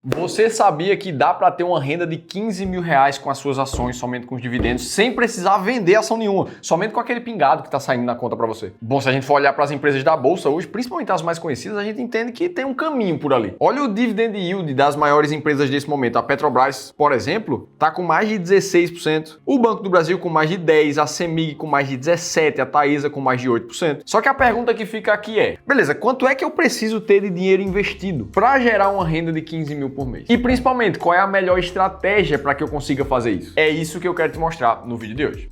Você sabia que dá para ter uma renda de 15 mil reais com as suas ações, somente com os dividendos, sem precisar vender ação nenhuma, somente com aquele pingado que está saindo na conta para você? Bom, se a gente for olhar para as empresas da Bolsa hoje, principalmente as mais conhecidas, a gente entende que tem um caminho por ali. Olha o dividend yield das maiores empresas desse momento. A Petrobras, por exemplo, está com mais de 16%, o Banco do Brasil com mais de 10%, a CEMIG com mais de 17%, a Taesa com mais de 8%. Só que a pergunta que fica aqui é, beleza, quanto é que eu preciso ter de dinheiro investido para gerar uma renda de 15 mil por mês? E principalmente, qual é a melhor estratégia para que eu consiga fazer isso? É isso que eu quero te mostrar no vídeo de hoje.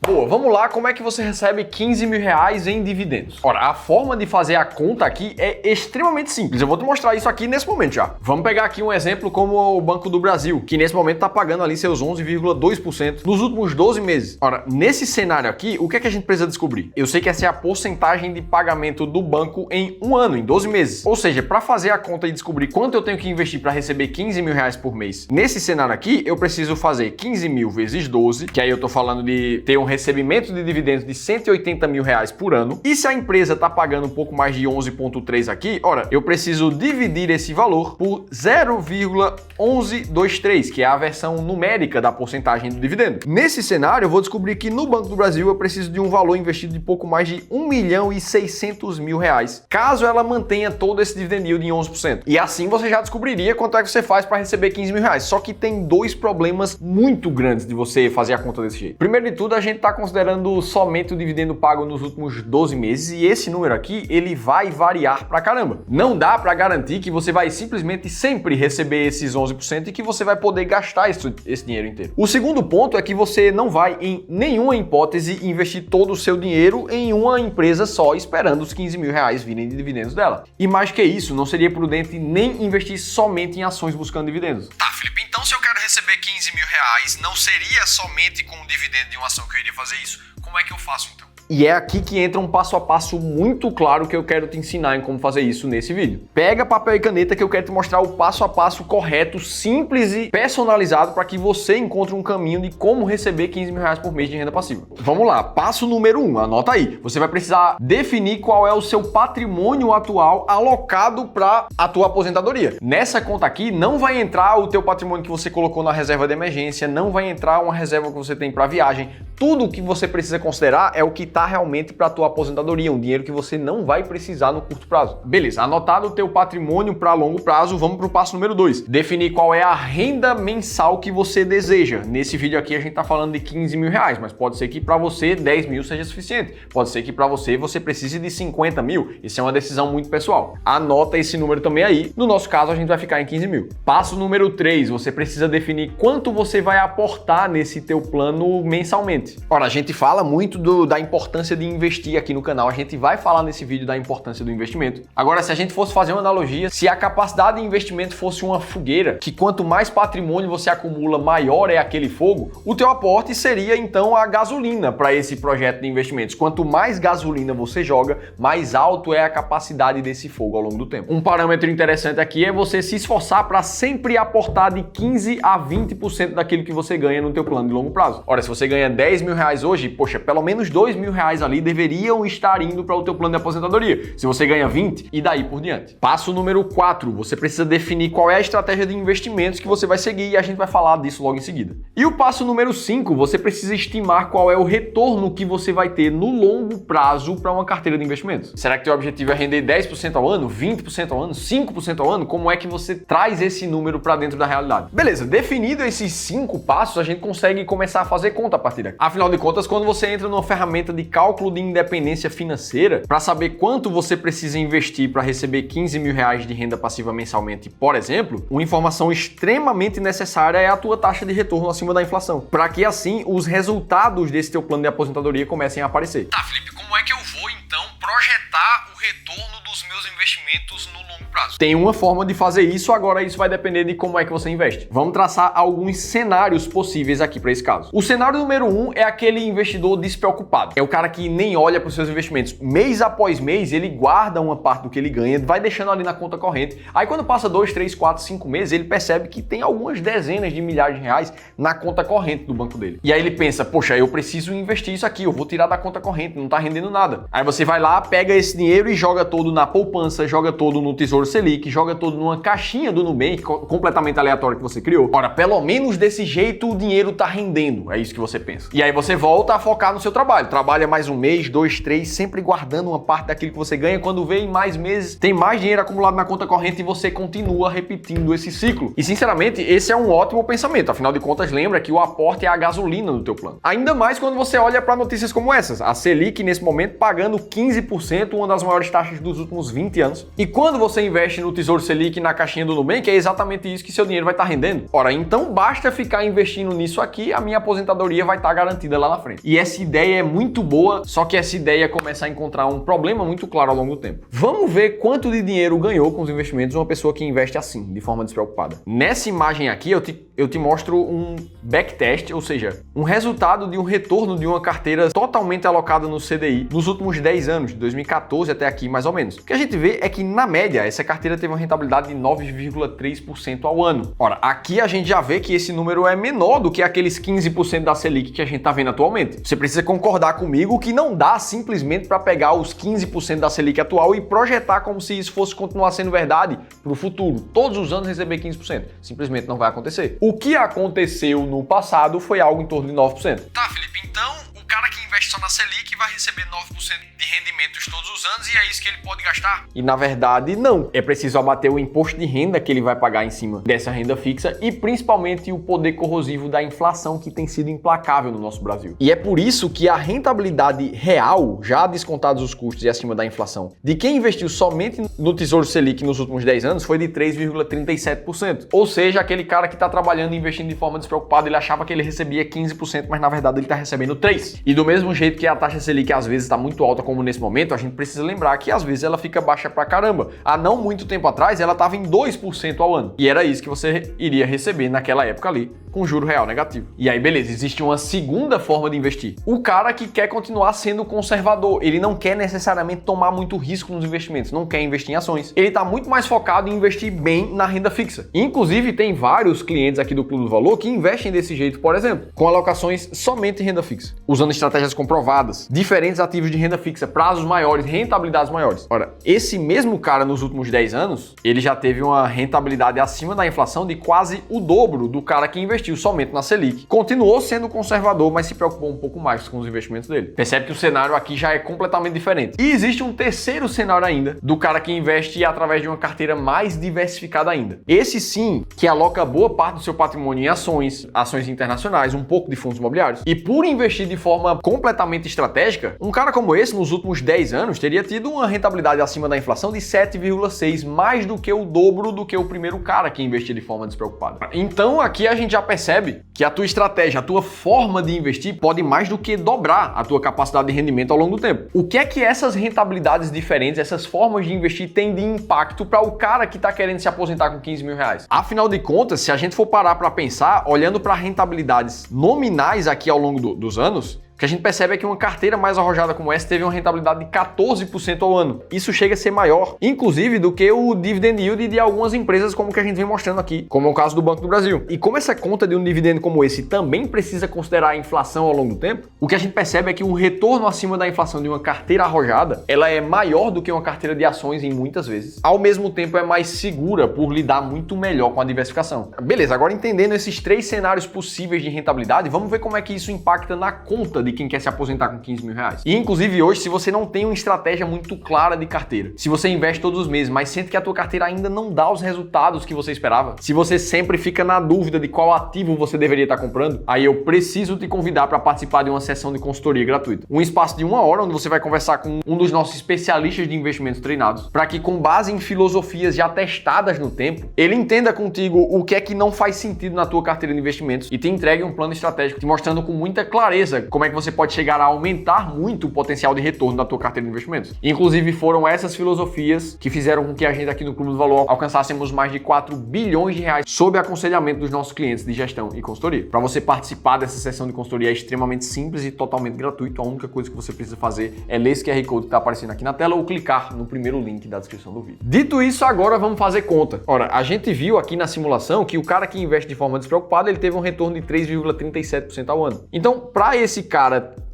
Boa, vamos lá, como é que você recebe 15 mil reais em dividendos? Ora, a forma de fazer a conta aqui é extremamente simples. Eu vou te mostrar isso aqui nesse momento já. Vamos pegar aqui um exemplo como o Banco do Brasil, que nesse momento está pagando ali seus 11,2% nos últimos 12 meses. Ora, nesse cenário aqui, o que é que a gente precisa descobrir? Eu sei que essa é a porcentagem de pagamento do banco em um ano, em 12 meses. Ou seja, para fazer a conta e descobrir quanto eu tenho que investir para receber 15 mil reais por mês, nesse cenário aqui, eu preciso fazer 15 mil vezes 12, que aí eu tô falando de ter um recebimento de dividendos de 180 mil reais por ano. E se a empresa está pagando um pouco mais de 11,3 aqui, ora, eu preciso dividir esse valor por 0,1123, que é a versão numérica da porcentagem do dividendo. Nesse cenário, eu vou descobrir que no Banco do Brasil eu preciso de um valor investido de pouco mais de 1.600.000 reais, caso ela mantenha todo esse dividend yield em 11%. E assim você já descobriria quanto é que você faz para receber 15 mil reais. Só que tem dois problemas muito grandes de você fazer a conta desse jeito. Primeiro de tudo, a gente está considerando somente o dividendo pago nos últimos 12 meses e esse número aqui, ele vai variar pra caramba. Não dá pra garantir que você vai simplesmente sempre receber esses 11% e que você vai poder gastar esse dinheiro inteiro. O segundo ponto é que você não vai, em nenhuma hipótese, investir todo o seu dinheiro em uma empresa só, esperando os 15 mil reais virem de dividendos dela. E mais que isso, não seria prudente nem investir somente em ações buscando dividendos. Tá, Felipe, então se eu quero receber 15 mil reais, não seria somente com o dividendo de uma ação que eu iria fazer isso? Como é que eu faço então? E é aqui que entra um passo a passo muito claro que eu quero te ensinar em como fazer isso nesse vídeo. Pega papel e caneta que eu quero te mostrar o passo a passo correto, simples e personalizado para que você encontre um caminho de como receber 15 mil reais por mês de renda passiva. Vamos lá, passo número 1, anota aí. Você vai precisar definir qual é o seu patrimônio atual alocado para a tua aposentadoria. Nessa conta aqui não vai entrar o teu patrimônio que você colocou na reserva de emergência, não vai entrar uma reserva que você tem para viagem. Tudo o que você precisa considerar é o que está realmente para a tua aposentadoria, um dinheiro que você não vai precisar no curto prazo. Beleza, anotado o teu patrimônio para longo prazo, vamos para o passo número 2. Definir qual é a renda mensal que você deseja. Nesse vídeo aqui a gente está falando de 15 mil reais, mas pode ser que para você 10 mil seja suficiente. Pode ser que para você precise de 50 mil. Isso é uma decisão muito pessoal. Anota esse número também aí. No nosso caso, a gente vai ficar em 15 mil. Passo número 3, você precisa definir quanto você vai aportar nesse teu plano mensalmente. Ora, a gente fala muito da importância de investir aqui no canal, a gente vai falar nesse vídeo da importância do investimento. Agora, se a gente fosse fazer uma analogia, se a capacidade de investimento fosse uma fogueira, que quanto mais patrimônio você acumula, maior é aquele fogo, o teu aporte seria então a gasolina para esse projeto de investimentos. Quanto mais gasolina você joga, mais alto é a capacidade desse fogo ao longo do tempo. Um parâmetro interessante aqui é você se esforçar para sempre aportar de 15 a 20% daquilo que você ganha no teu plano de longo prazo. Ora, se você ganha 10 mil reais hoje, poxa, pelo menos 2 mil reais ali deveriam estar indo para o teu plano de aposentadoria. Se você ganha 20, e daí por diante. Passo número 4, você precisa definir qual é a estratégia de investimentos que você vai seguir e a gente vai falar disso logo em seguida. E o passo número 5, você precisa estimar qual é o retorno que você vai ter no longo prazo para uma carteira de investimentos. Será que teu objetivo é render 10% ao ano, 20% ao ano, 5% ao ano? Como é que você traz esse número para dentro da realidade? Beleza, definido esses 5 passos, a gente consegue começar a fazer conta a partir daqui. Afinal de contas, quando você entra numa ferramenta de cálculo de independência financeira, para saber quanto você precisa investir para receber 15 mil reais de renda passiva mensalmente, por exemplo, uma informação extremamente necessária é a tua taxa de retorno acima da inflação, para que assim os resultados desse teu plano de aposentadoria comecem a aparecer. Tá, Felipe, como é que eu vou então projetar o retorno dos meus investimentos no longo prazo? Tem uma forma de fazer isso, agora isso vai depender de como é que você investe. Vamos traçar alguns cenários possíveis aqui para esse caso. O cenário número 1 é aquele investidor despreocupado. É o cara que nem olha para os seus investimentos. Mês após mês, ele guarda uma parte do que ele ganha, vai deixando ali na conta corrente. Aí quando passa 2, 3, 4, 5 meses, ele percebe que tem algumas dezenas de milhares de reais na conta corrente do banco dele. E aí ele pensa, poxa, eu preciso investir isso aqui, eu vou tirar da conta corrente, não tá rendendo nada. Aí você vai lá, lá, pega esse dinheiro e joga todo na poupança, joga todo no Tesouro Selic, joga todo numa caixinha do Nubank completamente aleatória que você criou. Ora, pelo menos desse jeito o dinheiro tá rendendo, é isso que você pensa. E aí você volta a focar no seu trabalho. Trabalha mais um mês, 2, 3, sempre guardando uma parte daquilo que você ganha. Quando vê em mais meses, tem mais dinheiro acumulado na conta corrente e você continua repetindo esse ciclo. E sinceramente, esse é um ótimo pensamento. Afinal de contas, lembra que o aporte é a gasolina do teu plano. Ainda mais quando você olha para notícias como essas. A Selic, nesse momento, pagando 15%, uma das maiores taxas dos últimos 20 anos. E quando você investe no Tesouro Selic na caixinha do Nubank, é exatamente isso que seu dinheiro vai estar rendendo. Ora, então basta ficar investindo nisso aqui, a minha aposentadoria vai estar garantida lá na frente. E essa ideia é muito boa, só que essa ideia começa a encontrar um problema muito claro ao longo do tempo. Vamos ver quanto de dinheiro ganhou com os investimentos uma pessoa que investe assim, de forma despreocupada. Nessa imagem aqui, eu te mostro um backtest, ou seja, um resultado de um retorno de uma carteira totalmente alocada no CDI nos últimos 10 anos, de 2014 até aqui mais ou menos. O que a gente vê é que, na média, essa carteira teve uma rentabilidade de 9,3% ao ano. Ora, aqui a gente já vê que esse número é menor do que aqueles 15% da Selic que a gente está vendo atualmente. Você precisa concordar comigo que não dá simplesmente para pegar os 15% da Selic atual e projetar como se isso fosse continuar sendo verdade para o futuro. Todos os anos receber 15%. Simplesmente não vai acontecer. O que aconteceu no passado foi algo em torno de 9%. Tá, Felipe, então o cara que investe só na Selic vai receber 9% de rendimentos todos os anos e é isso que ele pode gastar? E na verdade, não. É preciso abater o imposto de renda que ele vai pagar em cima dessa renda fixa e principalmente o poder corrosivo da inflação que tem sido implacável no nosso Brasil. E é por isso que a rentabilidade real, já descontados os custos e acima da inflação, de quem investiu somente no Tesouro Selic nos últimos 10 anos foi de 3,37%. Ou seja, aquele cara que está trabalhando e investindo de forma despreocupada, ele achava que ele recebia 15%, mas na verdade ele está recebendo 3%. E do mesmo jeito que a taxa Selic às vezes está muito alta como nesse momento, a gente precisa lembrar que às vezes ela fica baixa pra caramba. Há não muito tempo atrás ela estava em 2% ao ano. E era isso que você iria receber naquela época ali, com juro real negativo. E aí beleza, existe uma segunda forma de investir. O cara que quer continuar sendo conservador, ele não quer necessariamente tomar muito risco nos investimentos, não quer investir em ações. Ele está muito mais focado em investir bem na renda fixa. Inclusive tem vários clientes aqui do Clube do Valor que investem desse jeito, por exemplo, com alocações somente em renda fixa, usando estratégias comprovadas, diferentes ativos de renda fixa, prazos maiores, rentabilidades maiores. Ora, esse mesmo cara nos últimos 10 anos, ele já teve uma rentabilidade acima da inflação de quase o dobro do cara que investiu somente na Selic. Continuou sendo conservador, mas se preocupou um pouco mais com os investimentos dele. Percebe que o cenário aqui já é completamente diferente. E existe um terceiro cenário ainda, do cara que investe através de uma carteira mais diversificada ainda. Esse sim, que aloca boa parte do seu patrimônio em ações, ações internacionais, um pouco de fundos imobiliários. E por investir de forma completamente estratégica, um cara como esse, nos últimos 10 anos, teria tido uma rentabilidade acima da inflação de 7,6%, mais do que o dobro do que o primeiro cara que investia de forma despreocupada. Então aqui a gente já percebe que a tua estratégia, a tua forma de investir pode mais do que dobrar a tua capacidade de rendimento ao longo do tempo. O que é que essas rentabilidades diferentes, essas formas de investir têm de impacto para o cara que está querendo se aposentar com 15 mil reais? Afinal de contas, se a gente for parar para pensar, olhando para rentabilidades nominais aqui ao longo dos anos, o que a gente percebe é que uma carteira mais arrojada como essa teve uma rentabilidade de 14% ao ano. Isso chega a ser maior, inclusive, do que o dividend yield de algumas empresas como que a gente vem mostrando aqui, como é o caso do Banco do Brasil. E como essa conta de um dividendo como esse também precisa considerar a inflação ao longo do tempo, o que a gente percebe é que um retorno acima da inflação de uma carteira arrojada, ela é maior do que uma carteira de ações em muitas vezes. Ao mesmo tempo é mais segura por lidar muito melhor com a diversificação. Beleza, agora entendendo esses 3 cenários possíveis de rentabilidade, vamos ver como é que isso impacta na conta de quem quer se aposentar com 15 mil reais. E inclusive hoje, se você não tem uma estratégia muito clara de carteira, se você investe todos os meses, mas sente que a tua carteira ainda não dá os resultados que você esperava, se você sempre fica na dúvida de qual ativo você deveria estar comprando, aí eu preciso te convidar para participar de uma sessão de consultoria gratuita. Um espaço de 1 hora onde você vai conversar com um dos nossos especialistas de investimentos treinados, para que com base em filosofias já testadas no tempo, ele entenda contigo o que é que não faz sentido na tua carteira de investimentos e te entregue um plano estratégico te mostrando com muita clareza como é que você pode chegar a aumentar muito o potencial de retorno da tua carteira de investimentos. Inclusive, foram essas filosofias que fizeram com que a gente aqui no Clube do Valor alcançássemos mais de 4 bilhões de reais sob aconselhamento dos nossos clientes de gestão e consultoria. Para você participar dessa sessão de consultoria é extremamente simples e totalmente gratuito. A única coisa que você precisa fazer é ler esse QR Code que está aparecendo aqui na tela ou clicar no primeiro link da descrição do vídeo. Dito isso, agora vamos fazer conta. Ora, a gente viu aqui na simulação que o cara que investe de forma despreocupada, ele teve um retorno de 3,37% ao ano. Então, para esse cara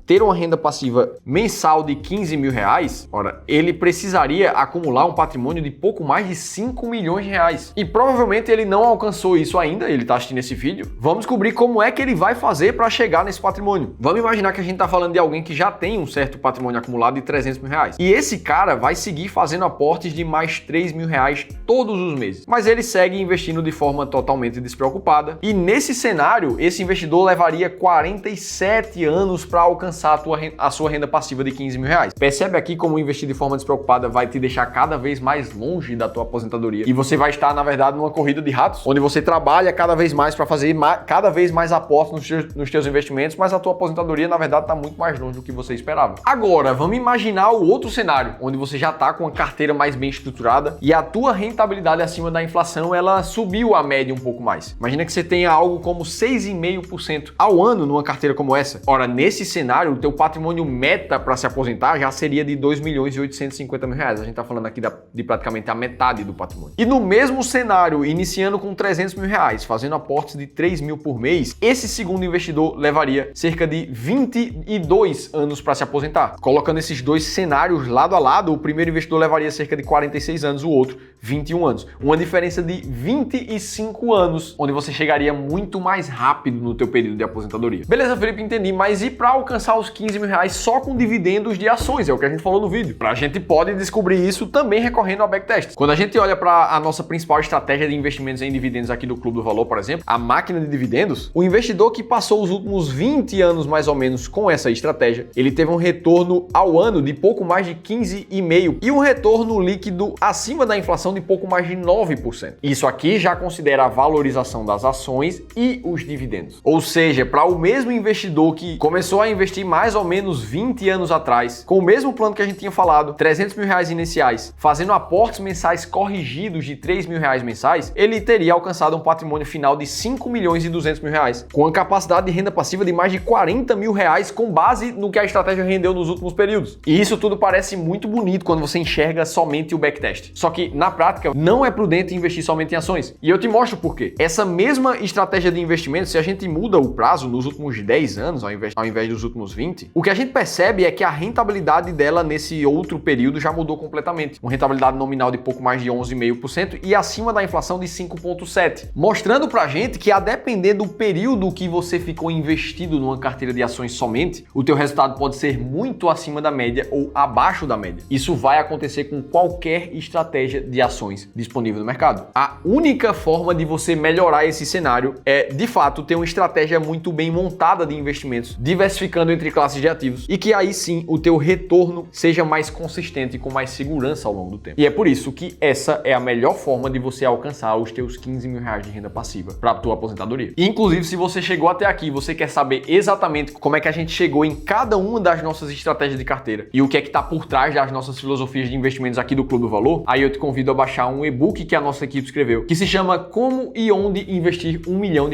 ter uma renda passiva mensal de 15 mil reais, ora, ele precisaria acumular um patrimônio de pouco mais de 5 milhões de reais. E provavelmente ele não alcançou isso ainda, ele está assistindo esse vídeo. Vamos descobrir como é que ele vai fazer para chegar nesse patrimônio. Vamos imaginar que a gente está falando de alguém que já tem um certo patrimônio acumulado de 300 mil reais. E esse cara vai seguir fazendo aportes de mais 3 mil reais todos os meses. Mas ele segue investindo de forma totalmente despreocupada. E nesse cenário, esse investidor levaria 47 anos para alcançar a sua renda passiva de 15 mil reais. Percebe aqui como investir de forma despreocupada vai te deixar cada vez mais longe da tua aposentadoria. E você vai estar, na verdade, numa corrida de ratos, onde você trabalha cada vez mais para fazer cada vez mais aportes nos teus investimentos, mas a tua aposentadoria, na verdade, está muito mais longe do que você esperava. Agora, vamos imaginar o outro cenário, onde você já está com uma carteira mais bem estruturada e a tua rentabilidade acima da inflação, ela subiu a média um pouco mais. Imagina que você tenha algo como 6,5% ao ano numa carteira como essa. Ora, nesse cenário, o teu patrimônio meta para se aposentar já seria de 2 milhões e 850 mil reais. A gente está falando aqui de praticamente a metade do patrimônio. E no mesmo cenário, iniciando com 300 mil reais, fazendo aportes de 3 mil por mês, esse segundo investidor levaria cerca de 22 anos para se aposentar. Colocando esses dois cenários lado a lado, o primeiro investidor levaria cerca de 46 anos, o outro 21 anos. Uma diferença de 25 anos, onde você chegaria muito mais rápido no teu período de aposentadoria. Beleza, Felipe, entendi, mas e para alcançar os 15 mil reais só com dividendos de ações? É o que a gente falou no vídeo. A gente pode descobrir isso também recorrendo ao backtest. Quando a gente olha para a nossa principal estratégia de investimentos em dividendos aqui do Clube do Valor, por exemplo, a máquina de dividendos, o investidor que passou os últimos 20 anos mais ou menos com essa estratégia, ele teve um retorno ao ano de pouco mais de 15,5% e um retorno líquido acima da inflação de pouco mais de 9%. Isso aqui já considera a valorização das ações e os dividendos. Ou seja, para o mesmo investidor que começou a investir mais ou menos 20 anos atrás, com o mesmo plano que a gente tinha falado, 300 mil reais iniciais, fazendo aportes mensais corrigidos de 3 mil reais mensais, ele teria alcançado um patrimônio final de 5 milhões e 200 mil reais, com a capacidade de renda passiva de mais de 40 mil reais com base no que a estratégia rendeu nos últimos períodos. E isso tudo parece muito bonito quando você enxerga somente o backtest. Só que, na prática, não é prudente investir somente em ações. E eu te mostro por quê. Essa mesma estratégia de investimento, se a gente muda o prazo nos últimos 10 anos, ao invés dos últimos 20, o que a gente percebe é que a rentabilidade dela nesse outro período já mudou completamente. Uma rentabilidade nominal de pouco mais de 11,5% e acima da inflação de 5,7%. Mostrando pra gente que a depender do período que você ficou investido numa carteira de ações somente, o teu resultado pode ser muito acima da média ou abaixo da média. Isso vai acontecer com qualquer estratégia de ações disponível no mercado. A única forma de você melhorar esse cenário é, de fato, ter uma estratégia muito bem montada de investimentos, diversificando entre classes de ativos e que aí sim o teu retorno seja mais consistente e com mais segurança ao longo do tempo. E é por isso que essa é a melhor forma de você alcançar os teus 15 mil reais de renda passiva para a tua aposentadoria. E, inclusive, se você chegou até aqui, você quer saber exatamente como é que a gente chegou em cada uma das nossas estratégias de carteira e o que é que está por trás das nossas filosofias de investimentos aqui do Clube do Valor, aí eu te convido a baixar um e-book que a nossa equipe escreveu, que se chama Como e Onde Investir R$1 milhão.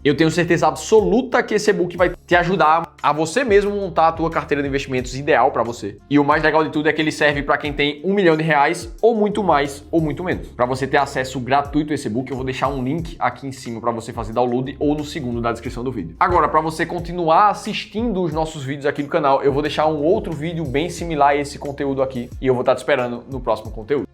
Eu tenho certeza absoluta que esse e-book vai te ajudar a você mesmo montar a tua carteira de investimentos ideal para você. E o mais legal de tudo é que ele serve para quem tem R$1 milhão ou muito mais ou muito menos. Para você ter acesso gratuito a esse e-book, eu vou deixar um link aqui em cima para você fazer download ou no segundo da descrição do vídeo. Agora, para você continuar assistindo os nossos vídeos aqui do canal, eu vou deixar um outro vídeo bem similar a esse conteúdo aqui e eu vou estar te esperando no próximo conteúdo.